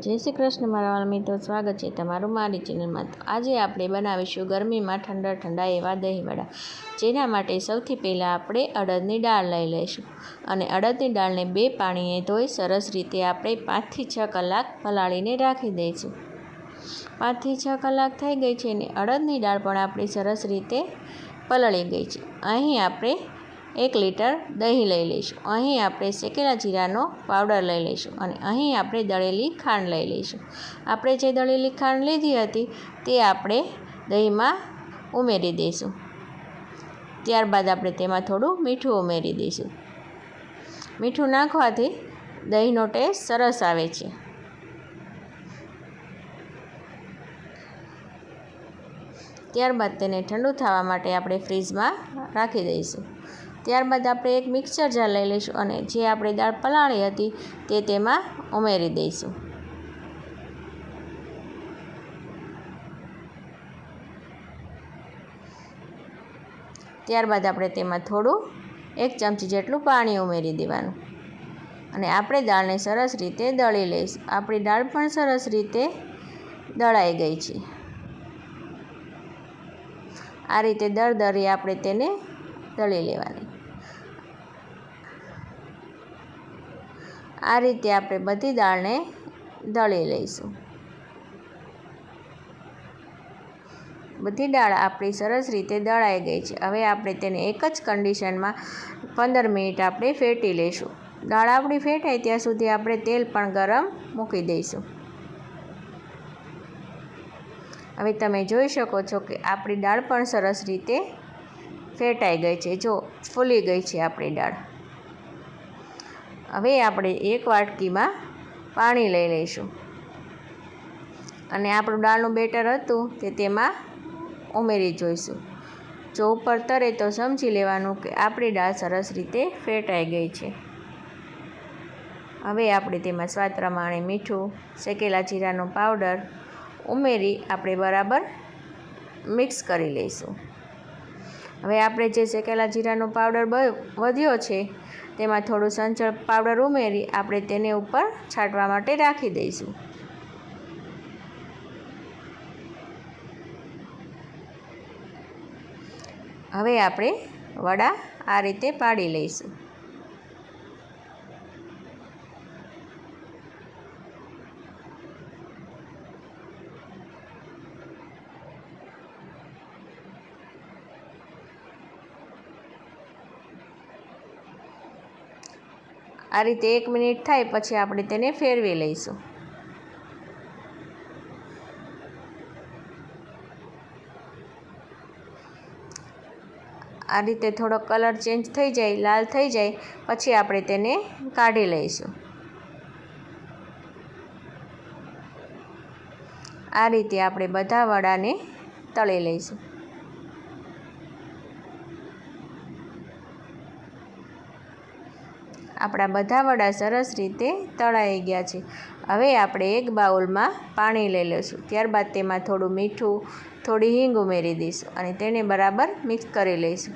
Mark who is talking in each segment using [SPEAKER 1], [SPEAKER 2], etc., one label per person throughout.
[SPEAKER 1] જય શ્રી કૃષ્ણ મારા વાલા મિત્રો, સ્વાગત છે તમારું મારી ચેનલમાં। તો આજે આપણે બનાવીશું ગરમીમાં ઠંડા ઠંડા એવા દહીંવડા। જેના માટે સૌથી પહેલાં આપણે અડદની દાળ લઈ લઈશું અને અડદની દાળને 2 પાણીએ ધોઈ સરસ રીતે આપણે 5 થી 6 કલાક પલાળીને રાખી દઈશું। 5 થી 6 કલાક થઈ ગઈ છે અને અડદની દાળ પણ આપણી સરસ રીતે પલળી ગઈ છે। અહીં આપણે 1 લીટર દહીં લઈ લઈશું। અહીં આપણે શેકેલા જીરાનો પાવડર લઈ લઈશું અને અહીં આપણે દળેલી ખાંડ લઈ લઈશું। આપણે જે દળેલી ખાંડ લીધી હતી તે આપણે દહીંમાં ઉમેરી દઈશું। ત્યારબાદ આપણે તેમાં થોડું મીઠું ઉમેરી દઈશું। મીઠું નાખવાથી દહીંનો ટેસ્ટ સરસ આવે છે। ત્યારબાદ તેને ઠંડુ થવા માટે આપણે ફ્રીજમાં રાખી દઈશું। ત્યારબાદ આપણે એક મિક્સર જાર લઈ લઈશું અને જે આપણે દાળ પલાળી હતી તે તેમાં ઉમેરી દઈશું। ત્યારબાદ આપણે તેમાં થોડું 1 ચમચી જેટલું પાણી ઉમેરી દેવાનું અને આપણે દાળને સરસ રીતે દળી લઈશું। આપણી દાળ પણ સરસ રીતે દળાઈ ગઈ છે। આ રીતે દળદરી આપણે તેને દળી લેવાની। આ રીતે આપણે બધી દાળને દળી લઈશું। બધી દાળ આપણી સરસ રીતે દળાઈ ગઈ છે। હવે આપણે તેને એક જ કન્ડિશનમાં 15 મિનિટ આપણે ફેટી લઈશું। દાળ આપણી ફેટાય ત્યાં સુધી આપણે તેલ પણ ગરમ મૂકી દઈશું। હવે તમે જોઈ શકો છો કે આપણી દાળ પણ સરસ રીતે ફેટાઈ ગઈ છે। જો ફૂલી ગઈ છે આપણી દાળ। હવે આપણે 1 વાટકીમાં પાણી લઈ લઈશું અને આપણું દાળનું બેટર હતું તે તેમાં ઉમેરી જોઈશું। જો ઉપર તરે તો સમજી લેવાનું કે આપણી દાળ સરસ રીતે ફેટાઈ ગઈ છે। હવે આપણે તેમાં સ્વાદ પ્રમાણે મીઠું, શેકેલા જીરાનો પાવડર ઉમેરી આપણે બરાબર મિક્સ કરી લઈશું। હવે આપણે જે શેકેલા જીરાનો પાવડર વધ્યો છે તેમાં થોડું સંચળ પાવડર ઉમેરી આપણે તેને ઉપર છાંટવા માટે રાખી દઈશું। હવે આપણે વડા આ રીતે પાડી લઈશું। આ રીતે 1 મિનિટ થાય પછી આપણે તેને ફેરવી લઈશું। આ રીતે થોડો કલર ચેન્જ થઈ જાય, લાલ થઈ જાય પછી આપણે તેને કાઢી લઈશું। આ રીતે આપણે બધા વડાને તળી લઈશું। આપણા બધા વડા સરસ રીતે તળાઈ ગયા છે। હવે આપણે એક બાઉલમાં પાણી લઈ લઈશું। ત્યારબાદ તેમાં થોડું મીઠું, થોડી હિંગ ઉમેરી દઈશું અને તેને બરાબર મિક્સ કરી લઈશું।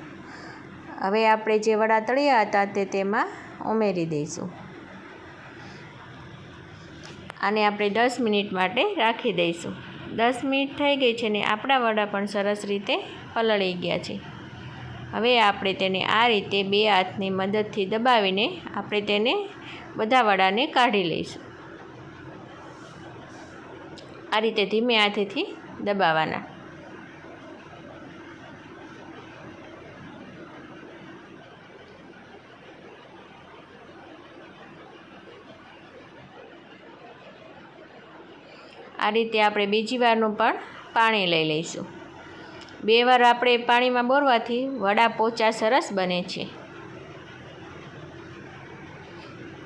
[SPEAKER 1] હવે આપણે જે વડા તળ્યા હતા તે તેમાં ઉમેરી દઈશું। આને આપણે 10 મિનિટ માટે રાખી દઈશું। 10 મિનિટ થઈ ગઈ છે ને આપણા વડા પણ સરસ રીતે પલળી ગયા છે। હવે આપણે તેને આ રીતે 2 હાથની મદદથી દબાવીને આપણે તેને બધા વડાને કાઢી લઈશું। આ રીતે ધીમે હાથેથી દબાવવાના। આ રીતે આપણે બીજી વારનું પણ પાણી લઈ લઈશું। 2 વાર આપણે પાણીમાં બોળવાથી વડા પોચા સરસ બને છે।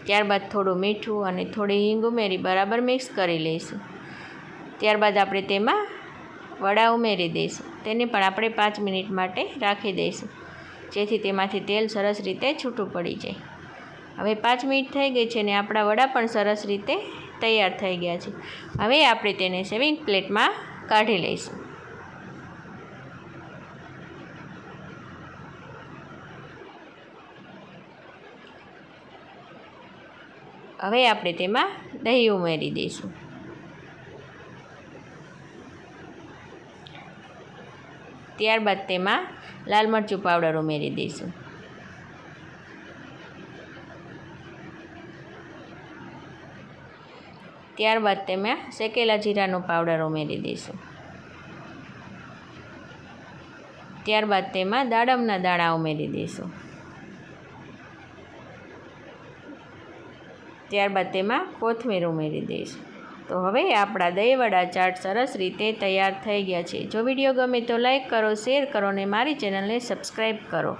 [SPEAKER 1] ત્યારબાદ થોડું મીઠું અને થોડી હિંગ ઉમેરી બરાબર મિક્સ કરી લઈશું। ત્યારબાદ આપણે તેમાં વડા ઉમેરી દઈશું। તેને પણ આપણે 5 મિનિટ માટે રાખી દઈશું જેથી તેમાંથી તેલ સરસ રીતે છૂટું પડી જાય। હવે 5 મિનિટ થઈ ગઈ છે ને આપણા વડા પણ સરસ રીતે તૈયાર થઈ ગયા છે। હવે આપણે તેને સર્વિંગ પ્લેટમાં કાઢી લઈશું। હવે આપણે તેમાં દહીં ઉમેરી દઈશું। ત્યારબાદ તેમાં લાલ મરચું પાવડર ઉમેરી દઈશું. ત્યારબાદ તેમાં શેકેલા જીરાનો પાવડર ઉમેરી દઈશું. ત્યારબાદ તેમાં દાડમના દાણા ઉમેરી દઈશું. ત્યારબાદ તેમાં કોથમીર ઉમેરી દઈશું. તો હવે આપણા દહીંવડા ચાટ સરસ રીતે તૈયાર થઈ ગયા છે. જો વિડીયો ગમે તો લાઈક કરો, શેર કરો અને મારી ચેનલને સબસ્ક્રાઈબ કરો.